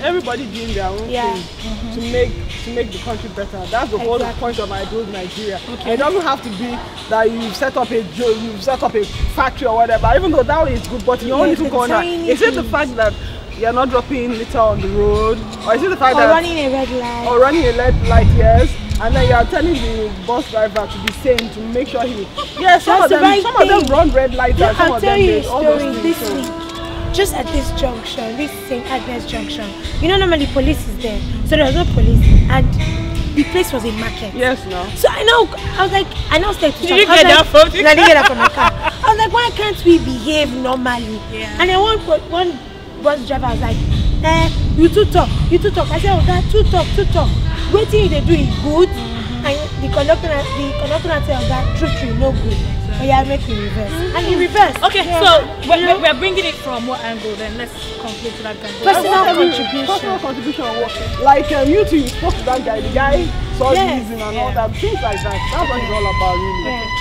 everybody doing their own thing to make the country better. That's the whole point of my Build Nigeria. Okay. It doesn't have to be that you set up a factory or whatever. Even though that is good, but you only took on that. Is it the fact that you're not dropping litter on the road, or is it the fact that running a red light? Or running a red light, yes. And then you are telling the bus driver to be sane to make sure he. Yeah, some of them run red lights. Yeah, I'll tell you a story this week. Just at this junction, this St. Agnes junction, you know, normally police is there, so there was no police, and the place was a market. Yes, no. So I was like, I now said to Did you get that from? I didn't get that from my car. I was like, why can't we behave normally? Yeah. And then one bus driver was like, you too talk. I said, oh, that too talk. Waiting they do is good, and the conductor said, oh, that true, no good. But yeah, make me reverse. And he reversed. Okay, so we're bringing it from what angle then? Let's conclude to that angle. Personal contribution on what? Like you two, you spoke to that guy, the guy saw the reason and all that, things like that. That's what it's all about, really. Yeah.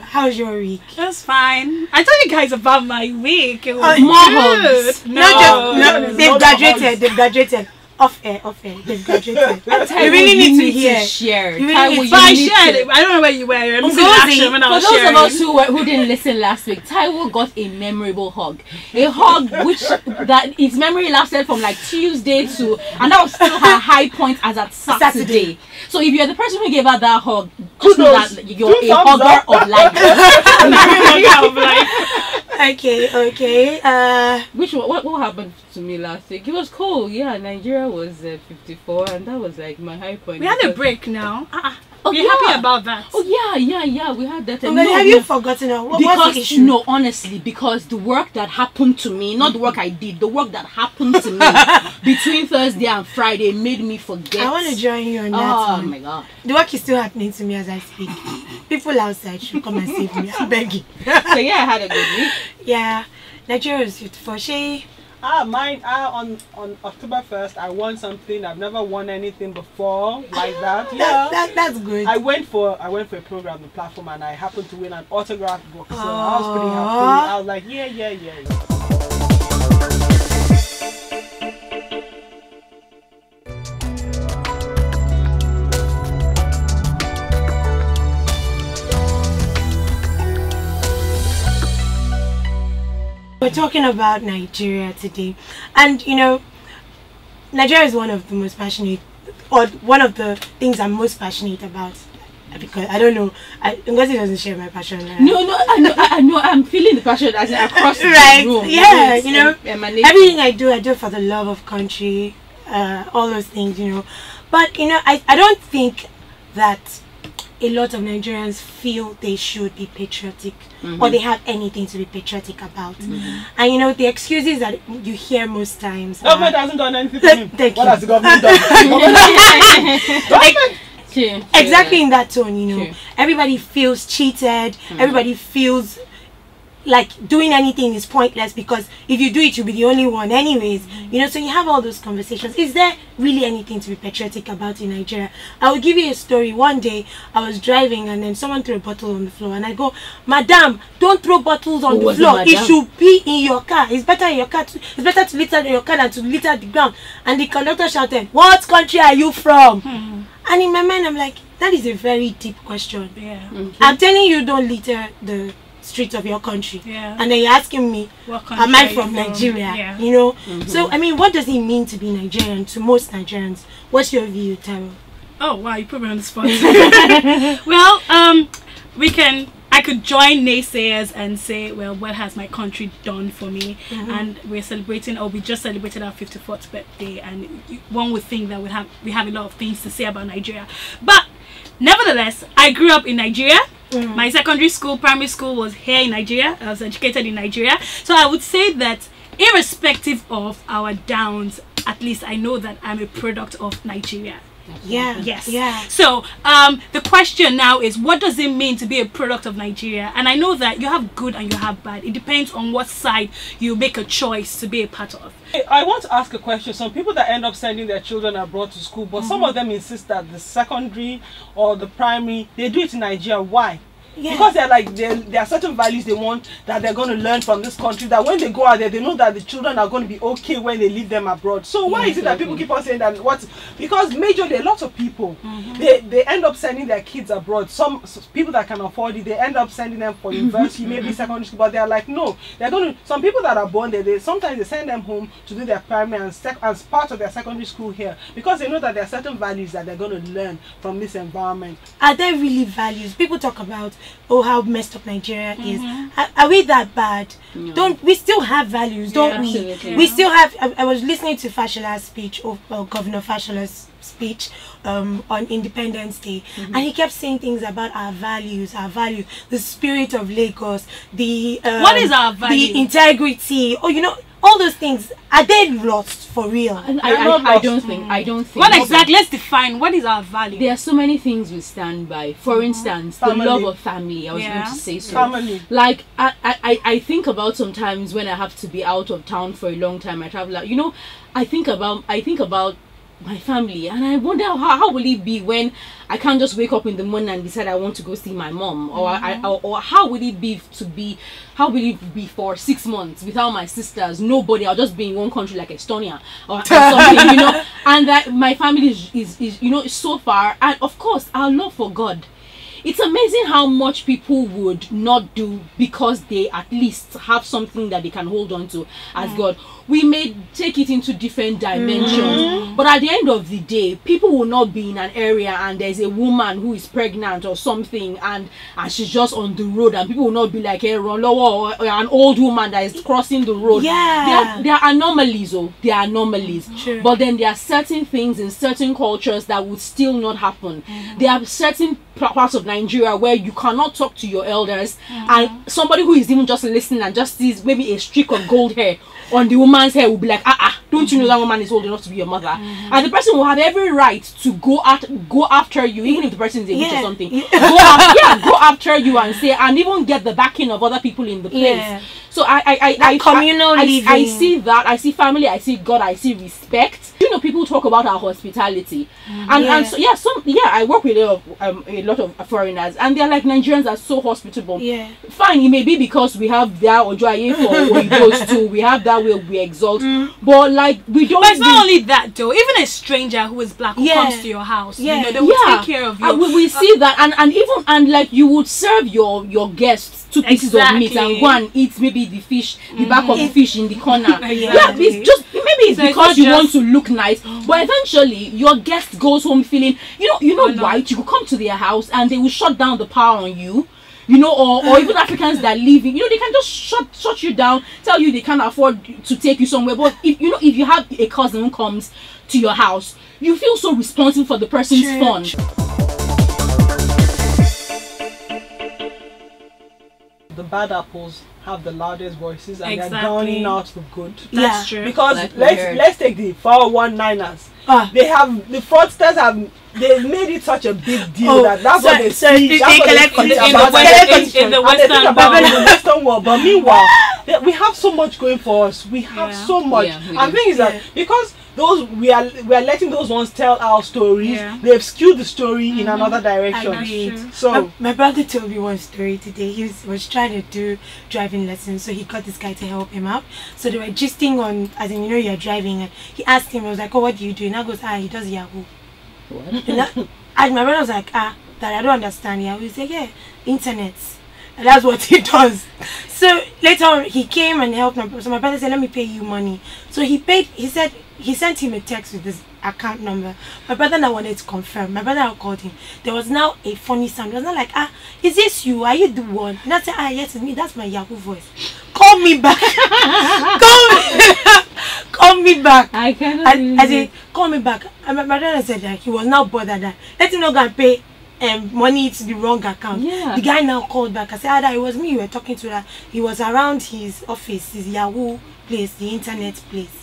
How's your week? It was fine. I told you guys about my week. It was more good. Hugs. No, they've graduated. Off air. They've graduated. You really need to hear. Share. If I shared it, I don't know where you were. I'm for those of us who didn't listen last week, Taiwo got a memorable hug. A hug that its memory lasted from like Tuesday to, and that was still her high point as at Saturday. So if you're the person who gave her that hug, just know that you're a hugger of life. Okay. What happened to me last week? It was cool. Yeah, Nigeria was 54, and that was like my high point. We had a break now. We're happy about that. Oh yeah, we had that. Have you forgotten what's the issue? No, honestly, because the work that happened to me, not the work I did, the work that happened to me between Thursday and Friday made me forget. I want to join you on that. Oh my god. The work is still happening to me as I speak. People outside should come and save me. I'm begging. So yeah, I had a good week. Yeah, Nigeria is beautiful. Mine on October 1st I won something. I've never won anything before like that. Yeah, that's good. I went for a program on the platform and I happened to win an autograph book. So I was pretty happy. I was like, yeah. We're talking about Nigeria today, and you know, Nigeria is one of the most passionate, or one of the things I'm most passionate about. Because I don't know, Ngozi doesn't share my passion. No, I know. I'm feeling the passion as across the room. Yeah, you know, everything I do for the love of country, all those things, you know. But you know, I don't think that a lot of Nigerians feel they should be patriotic or they have anything to be patriotic about. And you know, the excuses that you hear most times. Government hasn't done anything for him. What has the government done? Exactly in that tone, you know. Everybody feels cheated. Everybody feels like doing anything is pointless because if you do it, you'll be the only one anyways. You know, so you have all those conversations. Is there really anything to be patriotic about in Nigeria? I will give you a story. One day I was driving and then someone threw a bottle on the floor and I go, "Madam, don't throw bottles on the floor. It should be in your car. It's better in your car. It's better to litter in your car than to litter the ground." And the conductor shouted, "What country are you from?" And in my mind I'm like, that is a very deep question. I'm telling you, don't litter the streets of your country, and then you're asking me, am I from Nigeria? You know, so I mean, what does it mean to be Nigerian to most Nigerians? What's your view, Taro? Oh wow, you put me on the spot. Well, I could join naysayers and say, well, what has my country done for me? And we're celebrating, or we just celebrated our 54th birthday, and one would think that we have a lot of things to say about Nigeria, but nevertheless, I grew up in Nigeria. My secondary school, primary school was here in Nigeria. I was educated in Nigeria. So I would say that irrespective of our downs, at least I know that I'm a product of Nigeria. Yeah. Yes. Yeah. So the question now is, what does it mean to be a product of Nigeria? And I know that you have good and you have bad. It depends on what side you make a choice to be a part of. I want to ask a question. Some people that end up sending their children abroad to school, but some of them insist that the secondary or the primary, they do it in Nigeria. Why? Yeah. Because they're like, there are certain values they want that they're going to learn from this country, that when they go out there, they know that the children are going to be okay when they leave them abroad. So why is it that people keep on saying that? Because majorly a lot of people, they end up sending their kids abroad. Some people that can afford it, they end up sending them for university, maybe secondary school, but they're like, no, they're going to, some people that are born there, sometimes they send them home to do their primary and as part of their secondary school here, because they know that there are certain values that they're going to learn from this environment. Are there really values? People talk about, oh, how messed up Nigeria is. Are we that bad? No. We still have values, don't we? Absolutely. We still have. I was listening to Fashola's speech, Governor Fashola's speech on Independence Day, and he kept saying things about our values, the spirit of Lagos, the what is our value? The integrity. Oh, you know, all those things. Are they lost for real? I don't think. What exactly? Let's define what is our value. There are so many things we stand by. For instance, the love of family. I was going to say so. Family. Like I think about sometimes when I have to be out of town for a long time. I travel out. You know, I think about my family, and I wonder how will it be when I can't just wake up in the morning and decide I want to go see my mom, or how will it be for 6 months without my sisters, nobody? I'll just be in one country like Estonia or something, you know, and that my family is you know, so far. And of course our love for God. It's amazing how much people would not do because they at least have something that they can hold on to as God. We may take it into different dimensions, but at the end of the day, people will not be in an area and there's a woman who is pregnant or something and she's just on the road, and people will not be like, hey, or an old woman that is crossing the road. Yeah. There are anomalies, they are anomalies. True. But then there are certain things in certain cultures that would still not happen. There are certain parts of Nigeria where you cannot talk to your elders, and somebody who is even just listening and just sees maybe a streak of gold hair on the woman's hair will be like, don't you know that woman is old enough to be your mother? And the person will have every right to go after you, even if the person is a witch or something. Go after you and say, and even get the backing of other people in the place. So I see that. I see family, I see God, I see respect. You know, people talk about our hospitality, and so I work with a lot of foreigners, and they're like, Nigerians are so hospitable. Fine, it may be because we have that Ojoaye for we goes to, we have that way we exalt, but like we don't. But it's not only that though. Even a stranger who is black who comes to your house, you know, they will take care of you. We see that, and like you would serve your guests 2 pieces of meat and go and eat maybe the fish, the back of the fish in the corner. It's because you want to look nice, but eventually your guest goes home feeling, you know white. You could come to their house and they will shut down the power on you. You know, or even Africans that live in, they can just shut you down, tell you they can't afford to take you somewhere. But if you have a cousin who comes to your house, you feel so responsible for the person's fun. The bad apples have the loudest voices, and they're drowning out the good. That's true. Because let's take the 419ers. They have the fraudsters they made it such a big deal that's what they see. In the Western world. But meanwhile, we have so much going for us. We have so much. And the thing is that because we are letting those ones tell our stories, they've skewed the story in another direction. So my brother told me one story today. He was trying to do driving lessons, so he got this guy to help him out. So they were gisting on, as in, you're driving, and he asked him, I was like, oh, what do you do? And I goes, he does Yahoo. And my brother was like, that I don't understand Yahoo. He said, yeah, internet. And that's what he does. So later on, he came and helped my brother. So my brother said, let me pay you money. So he paid. He said he sent him a text with his account number. My brother now wanted to confirm. My brother called him. There was now a funny sound. It was not like, is this you? Are you the one? And I said, yes, it's me. That's my Yahoo voice. Call me back. Call me back. I cannot. I said, call me back. And my brother said that he was now bothered that let him not go and pay money to the wrong account. The guy now called back. I said, it was me you were talking to. That he was around his office, his Yahoo place, the internet place.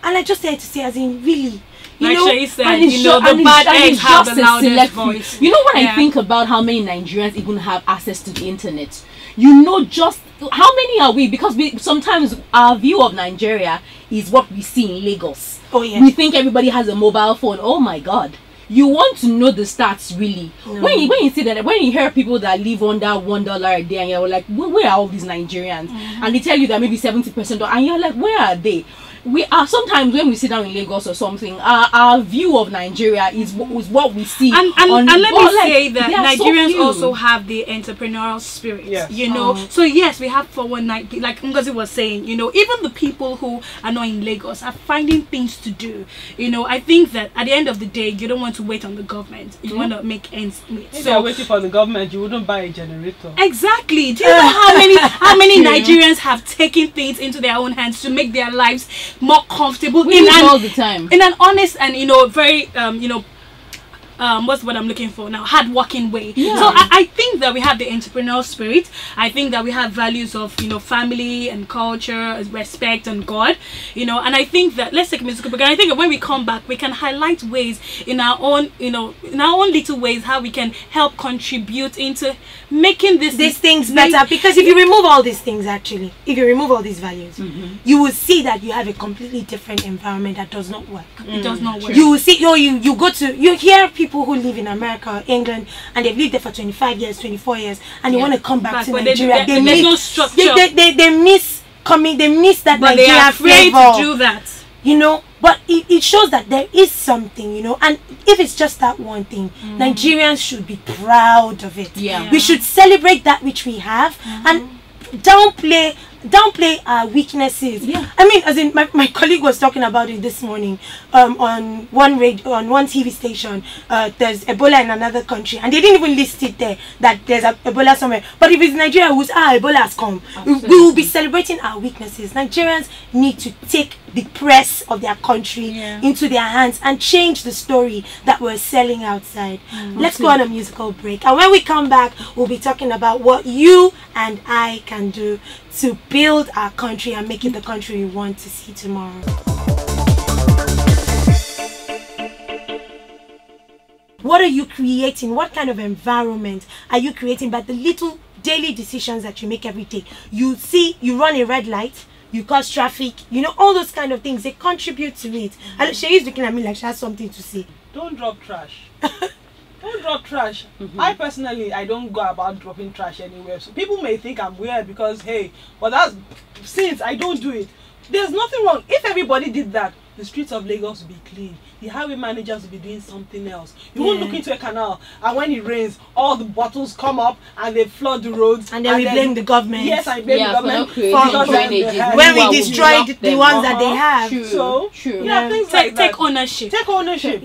And I just had to say, as in, really, You like know, Shay said, you know, the bad eggs have the loudest voice. You know, when I think about how many Nigerians even have access to the internet, you know, just how many are we? Because sometimes our view of Nigeria is what we see in Lagos. Oh yeah. We think everybody has a mobile phone. Oh my God. You want to know the stats really. No. When you see that, when you hear people that live under $1 a day, and you're like, where are all these Nigerians? And they tell you that maybe 70%, and you're like, where are they? We are sometimes when we sit down in Lagos or something, our view of Nigeria is what we see. And let me say that Nigerians also have the entrepreneurial spirit. Yes. You know, so yes, we have 419, like Ngozi was saying. You know, even the people who are not in Lagos are finding things to do. You know, I think that at the end of the day, you don't want to wait on the government. You want to make ends meet. If you're waiting for the government, you wouldn't buy a generator. Exactly. Do you know how many Nigerians have taken things into their own hands to make their lives more comfortable all the time in an honest and, you know, very what's what I'm looking for now, hard-working way. So I think that we have the entrepreneurial spirit. I think that we have values of, you know, family and culture, respect and God, you know. And I think that, let's take a musical break. And I think that when we come back, we can highlight ways in our own, you know, in our own little ways, how we can help contribute into making these things better. Because if you remove all these things, actually, if you remove all these values, you will see that you have a completely different environment that does not work. It does not work. You will see, you hear people who live in America or England and they've lived there for 25 years, 24 years, and they want to come back to Nigeria. They miss no structure. They miss coming. They miss that but Nigeria they are afraid flavor, to do that. You know, but it shows that there is something, you know, and if it's just that one thing, Nigerians should be proud of it. We should celebrate that which we have and downplay our weaknesses. I mean, as in my colleague was talking about it this morning on one TV station. There's Ebola in another country and they didn't even list it there that there's Ebola somewhere, but if it's Nigeria, Ebola has come. We will be celebrating our weaknesses. Nigerians need to take the press of their country into their hands and change the story that we're selling outside. Let's go on a musical break, and when we come back, we'll be talking about what you and I can do to build our country and make it the country we want to see tomorrow. What are you creating? What kind of environment are you creating by the little daily decisions that you make every day? You see, you run a red light, you cause traffic, you know, all those kind of things, they contribute to it. And she is looking at me like she has something to say. Don't drop trash. Don't drop trash. I personally, I don't go about dropping trash anywhere. So people may think I'm weird because, hey, but that's since I don't do it. There's nothing wrong. If everybody did that, the streets of Lagos would be clean. The highway managers will be doing something else. You won't look into a canal and when it rains, all the bottles come up and they flood the roads. And then we blame the government. Yes, I blame the government because when we destroyed the ones that they have. So, things like that. Take ownership. Take ownership.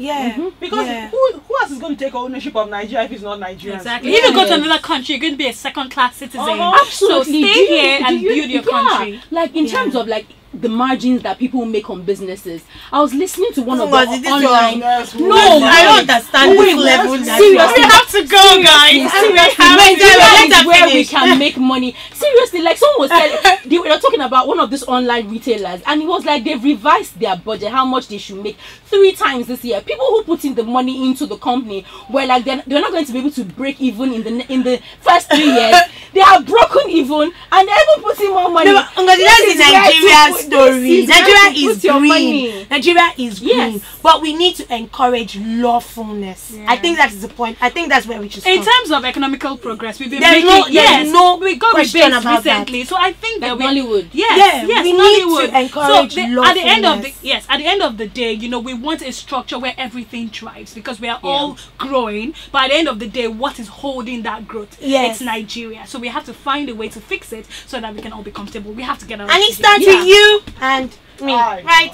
Because who else is going to take ownership of Nigeria if it's not Nigerians? Exactly. If you go to another country, you're going to be a second-class citizen. Absolutely. So stay here and build your country. Like in terms of like the margins that people make on businesses. I was listening to one of the online. No, I don't understand this level. Seriously, we have to go, guys. Seriously, where we can make money. Seriously, like someone was telling, they were talking about one of these online retailers, and it was like they've revised their budget, how much they should make 3 times this year. People who put in the money into the company were like they're not going to be able to break even in the first 3 years. They have broken even, and they're even putting more money. No, that's the Nigerian story. Nigeria is green. Nigeria is green, but we need to encourage lawfulness. I think that is the point. I think that's where we should start. In terms of economical progress, we've been we got question about recently. That. So I think that Nollywood. Yes, we Nollywood. Need to encourage lawfulness. At the end of the day, you know, we want a structure where everything thrives because we are all growing. But at the end of the day, what is holding that growth? It's Nigeria. So we have to find a way to fix it so that we can all be comfortable. We have to get our and it starts with you and me, right?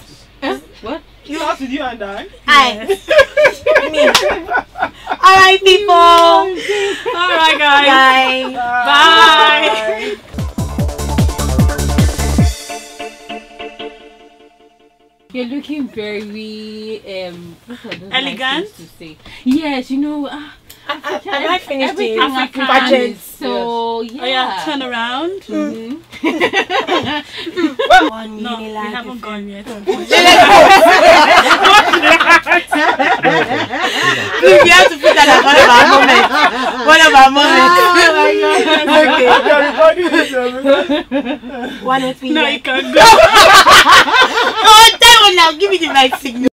What? You starts with you and I. Me. All right, people. All right, guys. Bye. Bye. You're looking very elegant. To say. Yes, you know. I finished everything African so turn around. No, we haven't gone yet. Please, you have to put that as one of our moments. Okay. 1 or 3. No, you can't go. Oh, that one now. Give me the right signal.